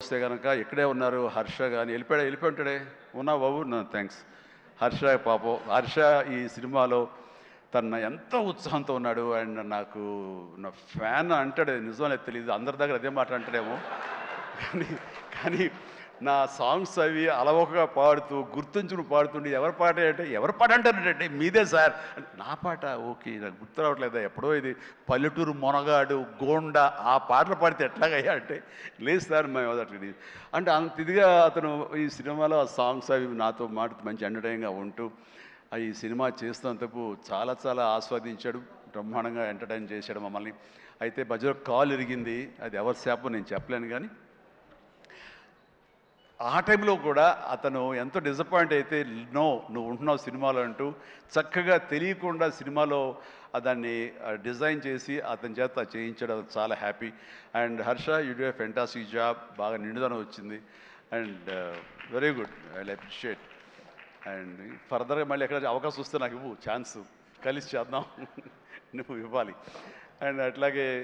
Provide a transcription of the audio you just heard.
వస్తే గనక ఇక్కడే ఉన్నారు హర్ష గాని వెళ్ళిపోయి ఉంటాడే ఉన్నావు బాబు థ్యాంక్స్ హర్ష పాపం హర్ష ఈ సినిమాలో తన ఎంత ఉత్సాహంతో ఉన్నాడు అండ్ నాకు నా ఫ్యాన్ అంటాడు నిజమనే తెలియదు అందరి దగ్గర అదే మాట అంటాడేమో కానీ కానీ నా సాంగ్స్ అవి అలవోకగా పాడుతూ గుర్తుంచుకుని పాడుతుండే ఎవరి పాట అంటే ఎవరి పాట అంటారంటే మీదే సార్ అంటే నా పాట ఓకే నాకు గుర్తు రావట్లేదా ఎప్పుడో ఇది పల్లెటూరు మొనగాడు గోండా ఆ పాటలు పాడితే ఎట్లాగయ్యా అంటే లేదు సార్ మేము అట్లా అంటే అంత ఇదిగా అతను ఈ సినిమాలో ఆ సాంగ్స్ అవి నాతో మాట మంచి ఎంటర్టైన్గా ఉంటూ ఈ సినిమా చేస్తున్నందుకు చాలా చాలా ఆస్వాదించాడు బ్రహ్మాండంగా ఎంటర్టైన్ చేశాడు మమ్మల్ని అయితే మధ్యలో కాల్ ఇరిగింది అది ఎవరి శాపం నేను చెప్పలేను కానీ ఆ టైంలో కూడా అతను ఎంతో డిసప్పాయింట్ అయితే నో నువ్వు ఉంటున్నావు సినిమాలో అంటూ చక్కగా తెలియకుండా సినిమాలో దాన్ని డిజైన్ చేసి అతని చేత చేయించడం అది చాలా happy and Harsha you do a fantastic job బాగా నిండుదనం వచ్చింది and very good I appreciate and ఫర్దర్గా మళ్ళీ ఎక్కడ అవకాశం వస్తే నాకు ఇవ్వు ఛాన్స్ కలిసి చేద్దాం నువ్వు ఇవ్వాలి అండ్ అట్లాగే